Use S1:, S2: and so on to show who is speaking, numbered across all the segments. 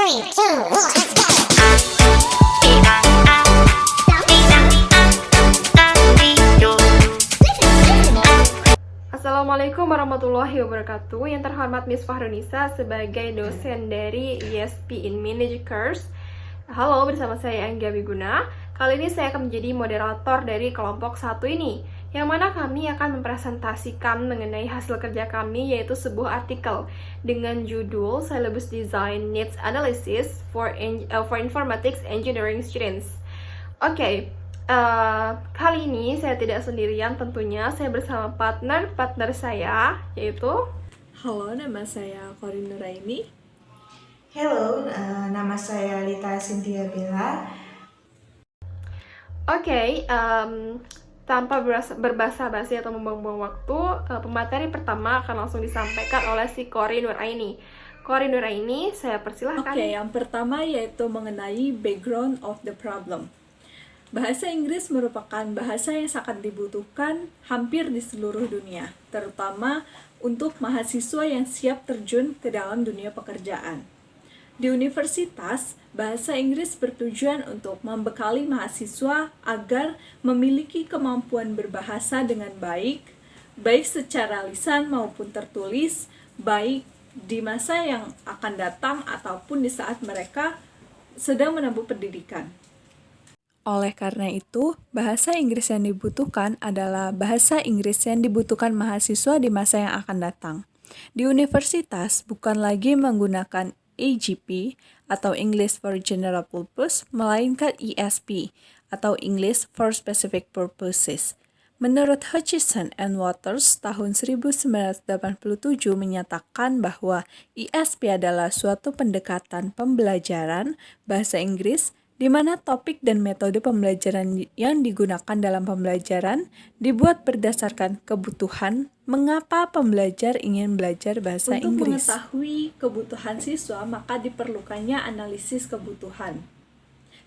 S1: 3, 2, 1, let's go.
S2: Assalamualaikum warahmatullahi wabarakatuh. Yang terhormat Miss Fahrunisa sebagai dosen dari ESP in Manage Course. Halo, bersama saya Angga Wiguna. Kali ini saya akan menjadi moderator dari kelompok 1 ini, yang mana kami akan mempresentasikan mengenai hasil kerja kami, yaitu sebuah artikel dengan judul Syllabus Design Needs Analysis for Informatics Engineering Students. Oke. Kali ini saya tidak sendirian tentunya, saya bersama partner saya, yaitu
S3: Halo, nama saya Corin Nuraini.
S4: Halo, nama saya Lita Cynthia Bella.
S2: Oke, tanpa berbasa-basi atau membuang-buang waktu, pemateri pertama akan langsung disampaikan oleh si Corin Nuraini. Corin Nuraini, saya persilahkan.
S3: Oke, yang pertama yaitu mengenai background of the problem. Bahasa Inggris merupakan bahasa yang sangat dibutuhkan hampir di seluruh dunia, terutama untuk mahasiswa yang siap terjun ke dalam dunia pekerjaan. Di universitas, bahasa Inggris bertujuan untuk membekali mahasiswa agar memiliki kemampuan berbahasa dengan baik secara lisan maupun tertulis, baik di masa yang akan datang ataupun di saat mereka sedang menempuh pendidikan. Oleh karena itu, bahasa Inggris yang dibutuhkan adalah bahasa Inggris yang dibutuhkan mahasiswa di masa yang akan datang. Di universitas, bukan lagi menggunakan EGP atau English for General Purpose, melainkan ESP atau English for Specific Purposes. Menurut Hutchison and Waters, tahun 1987 menyatakan bahwa ESP adalah suatu pendekatan pembelajaran bahasa Inggris di mana topik dan metode pembelajaran yang digunakan dalam pembelajaran dibuat berdasarkan kebutuhan mengapa pembelajar ingin belajar bahasa Inggris. Untuk mengetahui kebutuhan siswa, maka diperlukannya analisis kebutuhan.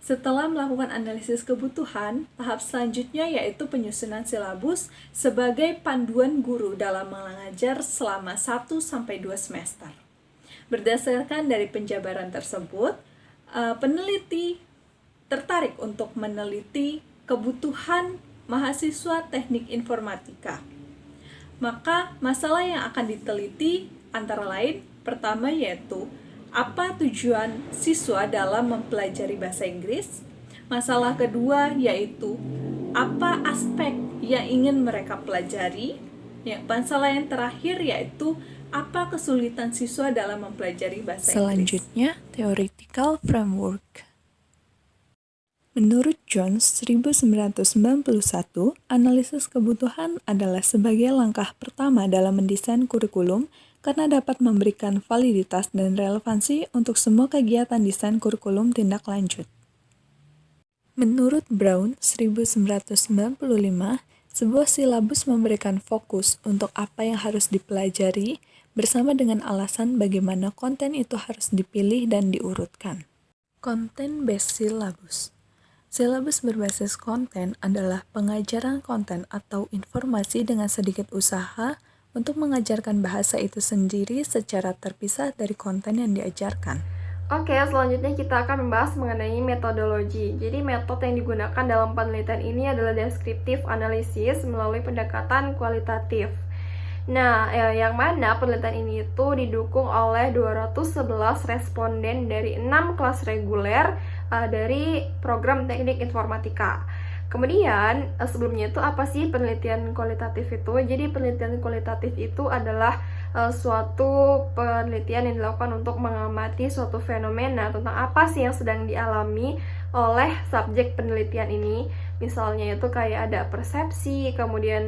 S3: Setelah melakukan analisis kebutuhan, tahap selanjutnya yaitu penyusunan silabus sebagai panduan guru dalam mengajar selama 1-2 semester. Berdasarkan dari penjabaran tersebut, peneliti tertarik untuk meneliti kebutuhan mahasiswa teknik informatika. Maka masalah yang akan diteliti antara lain pertama yaitu apa tujuan siswa dalam mempelajari bahasa Inggris. Masalah kedua yaitu apa aspek yang ingin mereka pelajari. Masalah yang terakhir yaitu apa kesulitan siswa dalam mempelajari bahasa Inggris. Selanjutnya, theoretical framework. Menurut Jones 1991, analisis kebutuhan adalah sebagai langkah pertama dalam mendesain kurikulum karena dapat memberikan validitas dan relevansi untuk semua kegiatan desain kurikulum tindak lanjut. Menurut Brown 1995, sebuah silabus memberikan fokus untuk apa yang harus dipelajari bersama dengan alasan bagaimana konten itu harus dipilih dan diurutkan. Content-based syllabus. Silabus berbasis konten adalah pengajaran konten atau informasi dengan sedikit usaha untuk mengajarkan bahasa itu sendiri secara terpisah dari konten yang diajarkan.
S2: Oke, selanjutnya kita akan membahas mengenai metodologi. Jadi metode yang digunakan dalam penelitian ini adalah deskriptif analisis melalui pendekatan kualitatif. Nah, yang mana penelitian ini itu didukung oleh 211 responden dari 6 kelas reguler dari program teknik informatika. Kemudian, sebelumnya itu apa sih penelitian kualitatif itu? Jadi penelitian kualitatif itu adalah suatu penelitian yang dilakukan untuk mengamati suatu fenomena tentang apa sih yang sedang dialami oleh subjek penelitian ini. Misalnya itu kayak ada persepsi, kemudian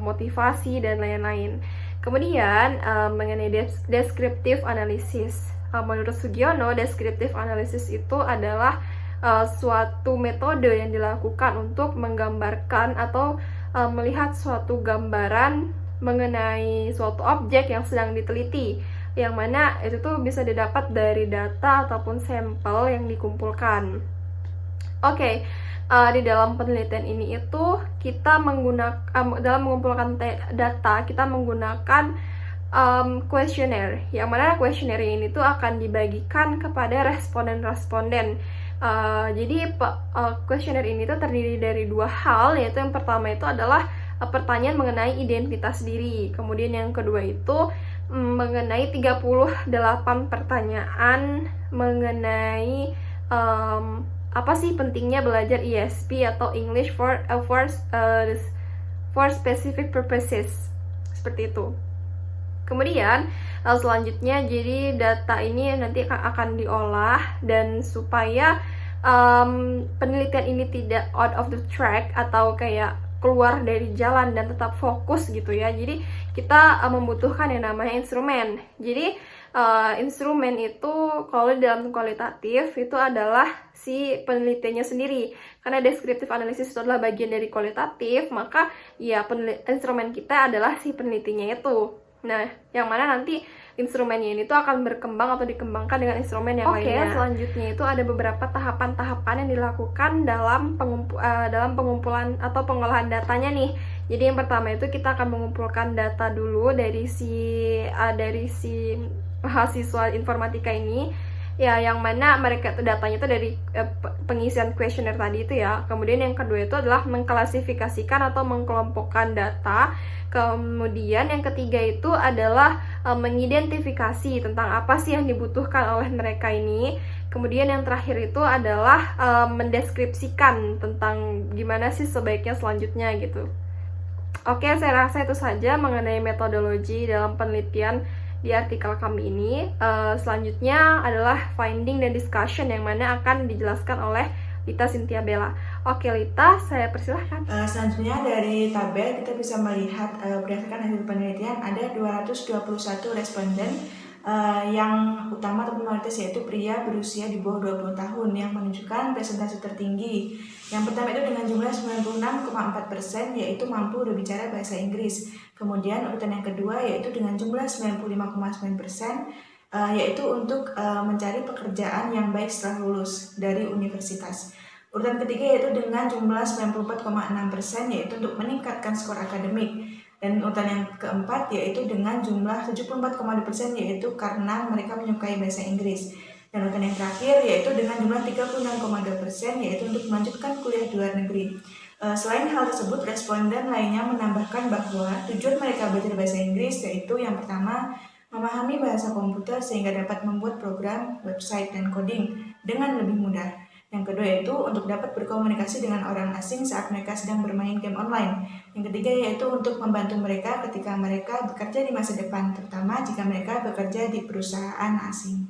S2: motivasi, dan lain-lain. Kemudian mengenai deskriptif analisis. Menurut Sugiono, deskriptif analisis itu adalah suatu metode yang dilakukan untuk menggambarkan atau melihat suatu gambaran mengenai suatu objek yang sedang diteliti, yang mana itu tuh bisa didapat dari data ataupun sampel yang dikumpulkan. Oke, di dalam penelitian ini itu kita menggunakan dalam mengumpulkan data, kita menggunakan kuesioner, yang mana kuesioner ini tuh akan dibagikan kepada responden-responden. Jadi kuesioner ini tuh terdiri dari dua hal, yaitu yang pertama itu adalah pertanyaan mengenai identitas diri, kemudian yang kedua itu mengenai 38 pertanyaan mengenai apa sih pentingnya belajar ESP atau English for specific purposes, seperti itu. Kemudian selanjutnya, jadi data ini nanti akan diolah, dan supaya penelitian ini tidak out of the track atau kayak keluar dari jalan dan tetap fokus gitu ya, jadi kita membutuhkan yang namanya instrumen. Jadi instrumen itu kalau dalam kualitatif itu adalah si penelitiannya sendiri, karena deskriptif analisis itu adalah bagian dari kualitatif, maka ya instrumen kita adalah si penelitinya itu. Nah, yang mana nanti instrumennya ini tuh akan berkembang atau dikembangkan dengan instrumen yang lainnya. Selanjutnya itu ada beberapa tahapan-tahapan yang dilakukan dalam pengumpulan atau pengolahan datanya nih. Jadi yang pertama itu kita akan mengumpulkan data dulu dari si mahasiswa informatika ini, ya, yang mana mereka datanya itu dari pengisian kuesioner tadi itu ya. Kemudian yang kedua itu adalah mengklasifikasikan atau mengkelompokkan data. Kemudian yang ketiga itu adalah mengidentifikasi tentang apa sih yang dibutuhkan oleh mereka ini. Kemudian yang terakhir itu adalah mendeskripsikan tentang gimana sih sebaiknya selanjutnya gitu. Oke, saya rasa itu saja mengenai metodologi dalam penelitian di artikel kami ini. Selanjutnya adalah finding dan discussion, yang mana akan dijelaskan oleh Lita Cynthia Bella. Oke Lita, saya persilahkan.
S4: Selanjutnya dari tabel kita bisa melihat berdasarkan hasil penelitian ada 221 responden yang utama atau mayoritas yaitu pria berusia di bawah 20 tahun yang menunjukkan presentasi tertinggi. Yang pertama itu dengan jumlah 96,4% yaitu mampu berbicara bahasa Inggris. Kemudian urutan yang kedua yaitu dengan jumlah 95,9% yaitu untuk mencari pekerjaan yang baik setelah lulus dari universitas. Urutan ketiga yaitu dengan jumlah 94,6% yaitu untuk meningkatkan skor akademik. Dan urutan yang keempat yaitu dengan jumlah 74,2% yaitu karena mereka menyukai bahasa Inggris. Dan urutan yang terakhir yaitu dengan jumlah 36,2% yaitu untuk melanjutkan kuliah di luar negeri. Selain hal tersebut, responden lainnya menambahkan bahwa tujuan mereka belajar bahasa Inggris yaitu yang pertama, memahami bahasa komputer sehingga dapat membuat program, website, dan coding dengan lebih mudah. Yang kedua yaitu untuk dapat berkomunikasi dengan orang asing saat mereka sedang bermain game online. Yang ketiga yaitu untuk membantu mereka ketika mereka bekerja di masa depan, terutama jika mereka bekerja di perusahaan asing.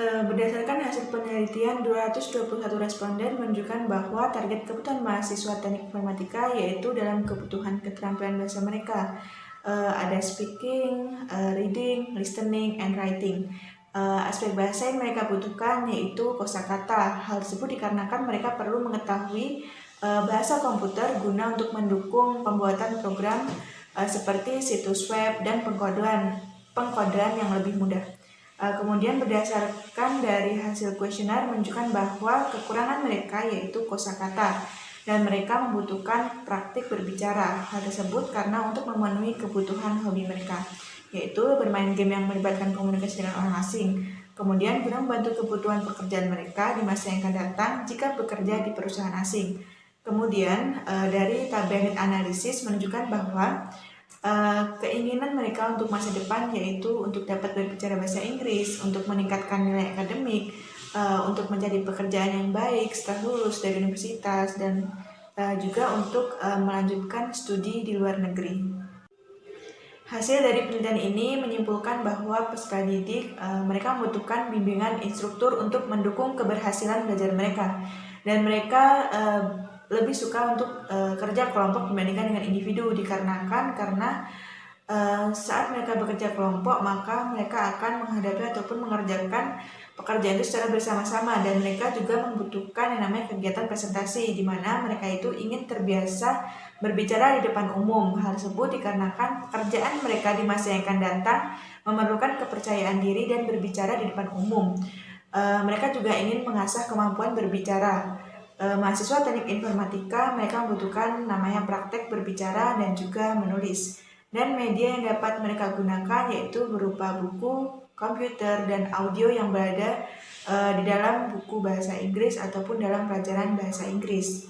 S4: Berdasarkan hasil penelitian, 221 responden menunjukkan bahwa target kebutuhan mahasiswa teknik informatika yaitu dalam kebutuhan keterampilan bahasa mereka. Ada speaking, reading, listening, and writing. Aspek bahasa yang mereka butuhkan yaitu kosakata. Hal tersebut dikarenakan mereka perlu mengetahui bahasa komputer guna untuk mendukung pembuatan program seperti situs web dan pengkodean yang lebih mudah. Kemudian berdasarkan dari hasil kuesioner menunjukkan bahwa kekurangan mereka yaitu kosakata dan mereka membutuhkan praktik berbicara. Hal tersebut karena untuk memenuhi kebutuhan hobi mereka, yaitu bermain game yang melibatkan komunikasi dengan orang asing. Kemudian guna membantu kebutuhan pekerjaan mereka di masa yang akan datang jika bekerja di perusahaan asing. Kemudian dari tabel analisis menunjukkan bahwa keinginan mereka untuk masa depan yaitu untuk dapat berbicara bahasa Inggris, untuk meningkatkan nilai akademik, untuk mencari pekerjaan yang baik setelah lulus dari universitas, dan juga untuk melanjutkan studi di luar negeri. Hasil dari penelitian ini menyimpulkan bahwa peserta didik mereka membutuhkan bimbingan instruktur untuk mendukung keberhasilan belajar mereka, dan mereka lebih suka untuk kerja kelompok dibandingkan dengan individu dikarenakan karena saat mereka bekerja kelompok maka mereka akan menghadapi ataupun mengerjakan pekerjaan itu secara bersama-sama, dan mereka juga membutuhkan yang namanya kegiatan presentasi di mana mereka itu ingin terbiasa berbicara di depan umum. Hal tersebut dikarenakan pekerjaan mereka di masa yang akan datang memerlukan kepercayaan diri dan berbicara di depan umum. Mereka juga ingin mengasah kemampuan berbicara. Mahasiswa teknik informatika mereka membutuhkan namanya praktek berbicara dan juga menulis. Dan media yang dapat mereka gunakan yaitu berupa buku, komputer, dan audio yang berada di dalam buku bahasa Inggris ataupun dalam pelajaran bahasa Inggris.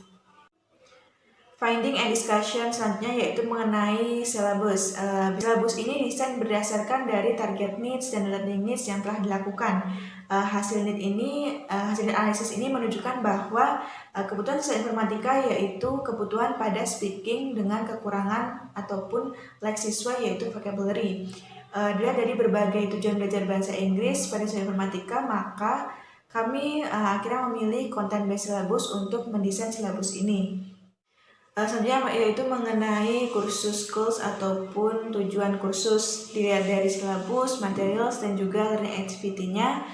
S4: Finding and discussion selanjutnya yaitu mengenai syllabus. Syllabus ini desain berdasarkan dari target needs dan learning needs yang telah dilakukan. Hasil analisis ini menunjukkan bahwa kebutuhan siswa informatika yaitu kebutuhan pada speaking dengan kekurangan ataupun lack siswa yaitu vocabulary. Dilihat dari berbagai tujuan belajar bahasa Inggris pada siswa informatika, maka kami akhirnya memilih content-based syllabus untuk mendesain syllabus ini. Selanjutnya yaitu mengenai kursus goals ataupun tujuan kursus. Dilihat dari syllabus, materials, dan juga learning activity-nya.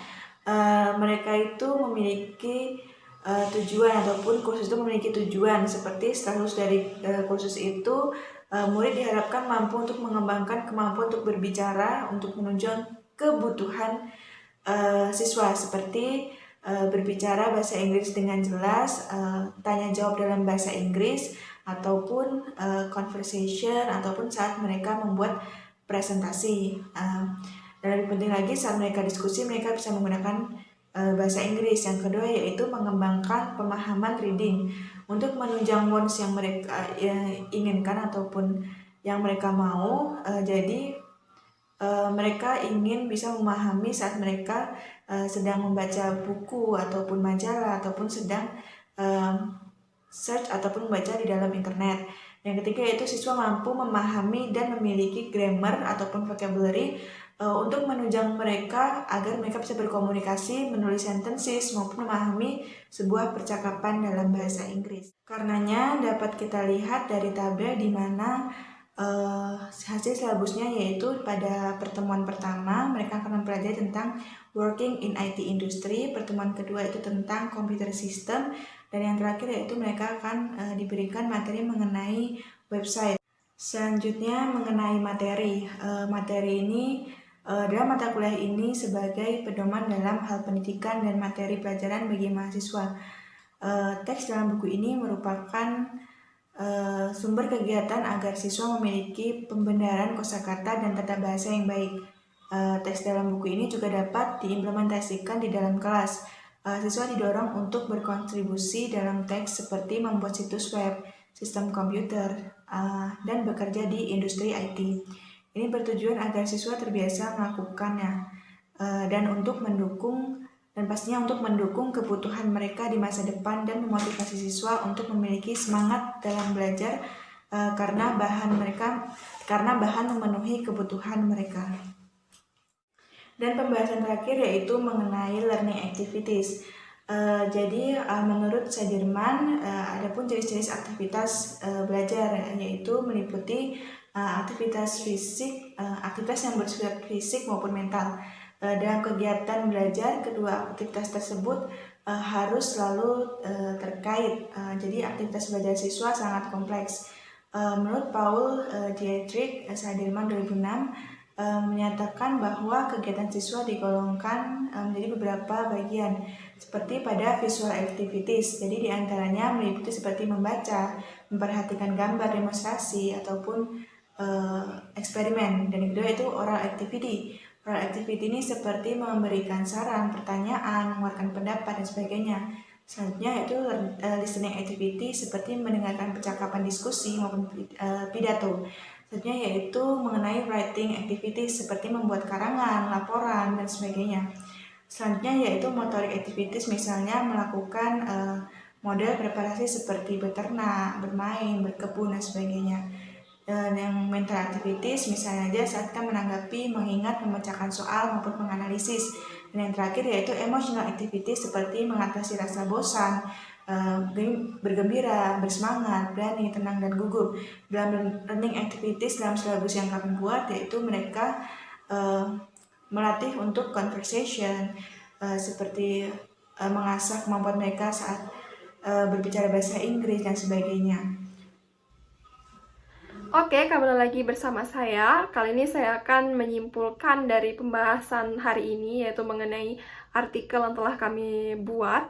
S4: Mereka itu memiliki tujuan ataupun kursus itu memiliki tujuan seperti setelah lulus dari kursus itu murid diharapkan mampu untuk mengembangkan kemampuan untuk berbicara untuk menunjang kebutuhan siswa seperti berbicara bahasa Inggris dengan jelas, tanya jawab dalam bahasa Inggris, ataupun conversation, ataupun saat mereka membuat presentasi. Dan lebih penting lagi saat mereka diskusi mereka bisa menggunakan bahasa Inggris. Yang kedua yaitu mengembangkan pemahaman reading untuk menunjang wants yang mereka inginkan ataupun yang mereka mau. Jadi mereka ingin bisa memahami saat mereka sedang membaca buku ataupun majalah ataupun sedang search ataupun membaca di dalam internet. Yang ketiga yaitu siswa mampu memahami dan memiliki grammar ataupun vocabulary untuk menunjang mereka agar mereka bisa berkomunikasi, menulis sentences maupun memahami sebuah percakapan dalam bahasa Inggris. Karenanya dapat kita lihat dari tabel di mana hasil syllabusnya yaitu pada pertemuan pertama mereka akan mempelajari tentang working in IT industry, pertemuan kedua itu tentang computer system, dan yang terakhir yaitu mereka akan diberikan materi mengenai website. Selanjutnya mengenai materi. Materi ini dalam mata kuliah ini sebagai pedoman dalam hal pendidikan dan materi pelajaran bagi mahasiswa. Teks dalam buku ini merupakan sumber kegiatan agar siswa memiliki pembenaran kosakata dan tata bahasa yang baik. Teks dalam buku ini juga dapat diimplementasikan di dalam kelas. Siswa didorong untuk berkontribusi dalam teks seperti membuat situs web, sistem komputer, dan bekerja di industri IT. Ini bertujuan agar siswa terbiasa melakukannya dan pastinya untuk mendukung kebutuhan mereka di masa depan dan memotivasi siswa untuk memiliki semangat dalam belajar karena bahan memenuhi kebutuhan mereka. Dan pembahasan terakhir yaitu mengenai learning activities. Jadi menurut Sudirman ada pun jenis-jenis aktivitas belajar yaitu meliputi aktivitas fisik, aktivitas yang bersifat fisik maupun mental. Dalam kegiatan belajar, kedua aktivitas tersebut harus selalu terkait. Jadi aktivitas belajar siswa sangat kompleks. Menurut Paul Dietrich Sudirman 2006 menyatakan bahwa kegiatan siswa digolongkan menjadi beberapa bagian seperti pada visual activities. Jadi diantaranya meliputi seperti membaca, memperhatikan gambar, demonstrasi ataupun eksperimen. Dan yang kedua itu oral activity. Oral activity ini seperti memberikan saran, pertanyaan, mengeluarkan pendapat, dan sebagainya. Selanjutnya yaitu listening activity seperti mendengarkan percakapan diskusi maupun pidato. Selanjutnya yaitu mengenai writing activity seperti membuat karangan, laporan, dan sebagainya. Selanjutnya yaitu motorik activities misalnya melakukan model preparasi seperti beternak, bermain, berkebun, dan sebagainya. Dan yang mental activities misalnya aja saat kita menanggapi, mengingat, memecahkan soal maupun menganalisis. Dan yang terakhir yaitu emotional activities seperti mengatasi rasa bosan, bergembira, bersemangat, berani, tenang, dan gugup. Dalam learning activities dalam syllabus yang kami buat yaitu mereka melatih untuk conversation seperti mengasah kemampuan mereka saat berbicara bahasa Inggris dan sebagainya.
S2: Oke, kembali lagi bersama saya. Kali ini saya akan menyimpulkan dari pembahasan hari ini, yaitu mengenai artikel yang telah kami buat.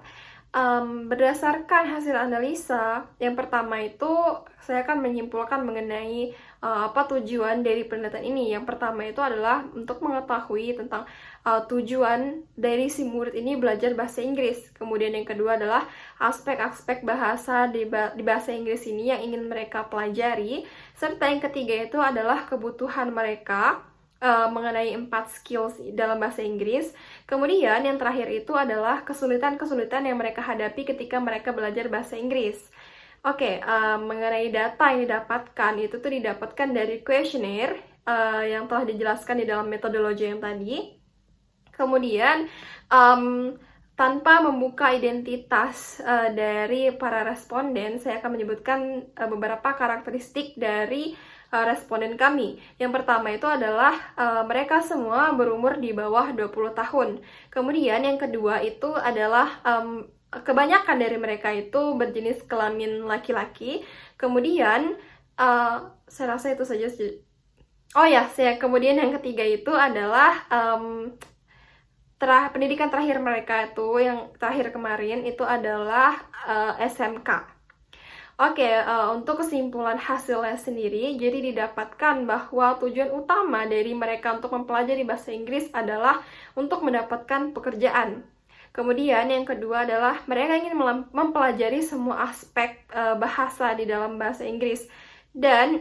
S2: berdasarkan hasil analisa, yang pertama itu saya akan menyimpulkan mengenai apa tujuan dari penelitian ini. Yang pertama itu adalah untuk mengetahui tentang tujuan dari si murid ini belajar bahasa Inggris. Kemudian yang kedua adalah aspek-aspek bahasa di bahasa Inggris ini yang ingin mereka pelajari. Serta yang ketiga itu adalah kebutuhan mereka mengenai 4 skills dalam bahasa Inggris. Kemudian yang terakhir itu adalah kesulitan-kesulitan yang mereka hadapi ketika mereka belajar bahasa Inggris. Oke, mengenai data yang didapatkan, itu tuh didapatkan dari kuesioner yang telah dijelaskan di dalam metodologi yang tadi. Kemudian, tanpa membuka identitas dari para responden, saya akan menyebutkan beberapa karakteristik dari responden kami. Yang pertama itu adalah mereka semua berumur di bawah 20 tahun. Kemudian yang kedua itu adalah kebanyakan dari mereka itu berjenis kelamin laki-laki. Kemudian saya rasa itu saja. Kemudian yang ketiga itu adalah pendidikan terakhir mereka itu yang terakhir kemarin itu adalah SMK. Untuk kesimpulan hasilnya sendiri, jadi didapatkan bahwa tujuan utama dari mereka untuk mempelajari bahasa Inggris adalah untuk mendapatkan pekerjaan. Kemudian yang kedua adalah mereka ingin mempelajari semua aspek bahasa di dalam bahasa Inggris. Dan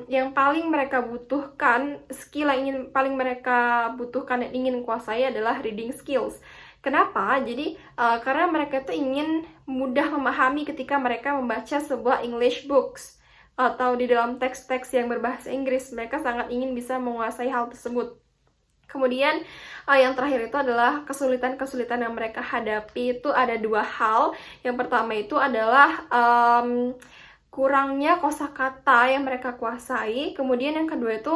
S2: yang paling mereka butuhkan, skill yang paling mereka butuhkan dan ingin kuasai adalah reading skills. Kenapa? Jadi karena mereka itu ingin mudah memahami ketika mereka membaca sebuah English books atau di dalam teks-teks yang berbahasa Inggris. Mereka sangat ingin bisa menguasai hal tersebut. Kemudian yang terakhir itu adalah kesulitan-kesulitan yang mereka hadapi itu ada 2 hal. Yang pertama itu adalah kurangnya kosakata yang mereka kuasai. Kemudian yang kedua itu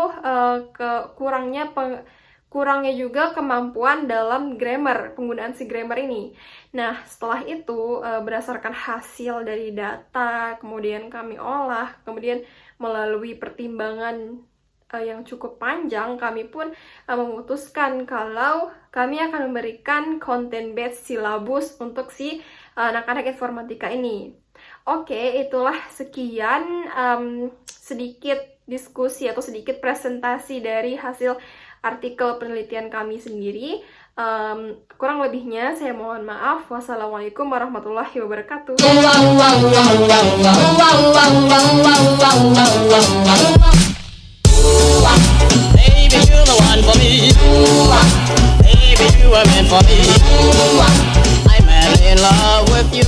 S2: kurangnya juga kemampuan dalam grammar, penggunaan si grammar ini. Nah, setelah itu, berdasarkan hasil dari data, kemudian kami olah, kemudian melalui pertimbangan yang cukup panjang, kami pun memutuskan kalau kami akan memberikan content-based syllabus untuk si anak-anak informatika ini. Itulah sekian sedikit diskusi atau sedikit presentasi dari hasil artikel penelitian kami sendiri. Kurang lebihnya saya mohon maaf. Wassalamualaikum warahmatullahi wabarakatuh.
S1: Baby, you're the one for me. Baby, you were meant for me. I'm madly in love with you.